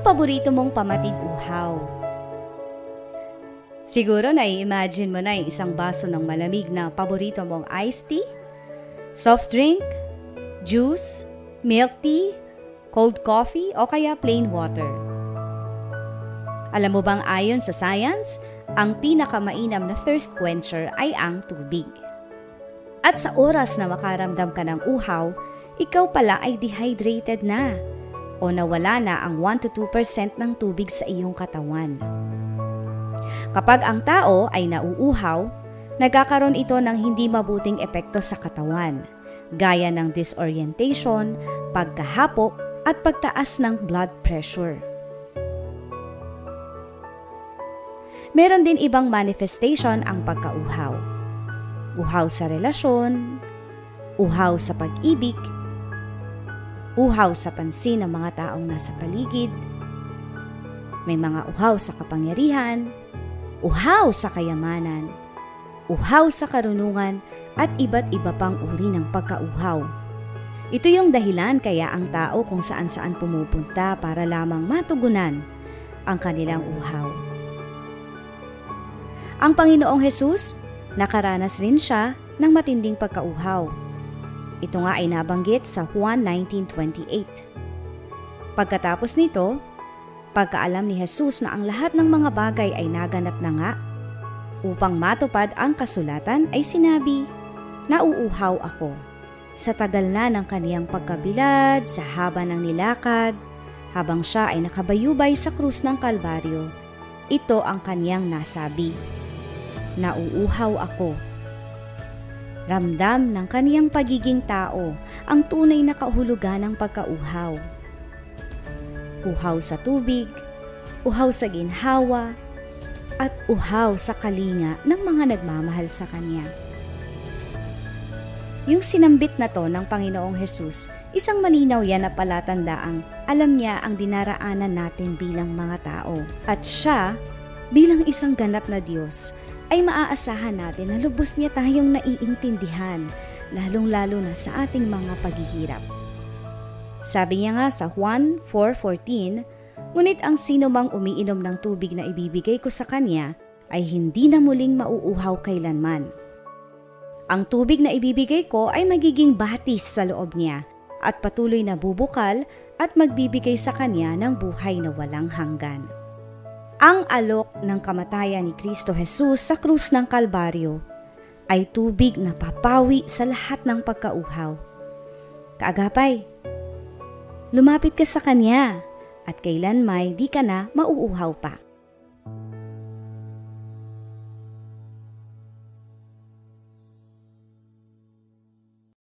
paborito mong pamatid-uhaw? Siguro nai-imagine mo na yung isang baso ng malamig na paborito mong iced tea, soft drink, juice, milk tea, cold coffee o kaya plain water. Alam mo bang ayon sa science, ang pinakamainam na thirst quencher ay ang tubig. At sa oras na makaramdam ka ng uhaw, ikaw pala ay dehydrated na o nawala na ang 1-2% ng tubig sa iyong katawan. Kapag ang tao ay nauuhaw, nagkakaroon ito ng hindi mabuting epekto sa katawan, gaya ng disorientation, pagkahapo at pagtaas ng blood pressure. Meron din ibang manifestation ang pagkauhaw. Uhaw sa relasyon, uhaw sa pag-ibig, uhaw sa pansin ng mga taong nasa paligid, may mga uhaw sa kapangyarihan, uhaw sa kayamanan, uhaw sa karunungan at iba't iba pang uri ng pagkauhaw. Ito yung dahilan kaya ang tao kung saan-saan pumupunta para lamang matugunan ang kanilang uhaw. Ang Panginoong Hesus, nakaranas rin siya ng matinding pagkauhaw. Ito nga ay nabanggit sa Juan 19:28. Pagkatapos nito, pagkaalam ni Jesus na ang lahat ng mga bagay ay naganap na nga, upang matupad ang kasulatan ay sinabi, "Nauuhaw ako." Sa tagal na ng kaniyang pagkabilad, sa haba ng nilakad, habang siya ay nakabayubay sa krus ng Kalbaryo, ito ang kaniyang nasabi, "Nauuhaw ako." Ramdam ng kaniyang pagiging tao ang tunay na kahulugan ng pagkauhaw. Uhaw sa tubig, uhaw sa ginhawa, at uhaw sa kalinga ng mga nagmamahal sa Kanya. Yung sinambit na to ng Panginoong Hesus, isang malinaw yan na palatandaang alam niya ang dinaraanan natin bilang mga tao. At siya, bilang isang ganap na Diyos, ay maaasahan natin na lubos niya tayong naiintindihan, lalong-lalo na sa ating mga paghihirap. Sabi niya nga sa Juan 4:14, "Ngunit ang sino mang umiinom ng tubig na ibibigay ko sa kanya ay hindi na muling mauuhaw kailanman. Ang tubig na ibibigay ko ay magiging batis sa loob niya at patuloy na bubukal at magbibigay sa kanya ng buhay na walang hanggan." Ang alok ng kamatayan ni Kristo Jesus sa krus ng Kalbaryo ay tubig na papawi sa lahat ng pagkauhaw. Kaagapay, lumapit ka sa Kanya at kailanmay di ka na mauuhaw pa.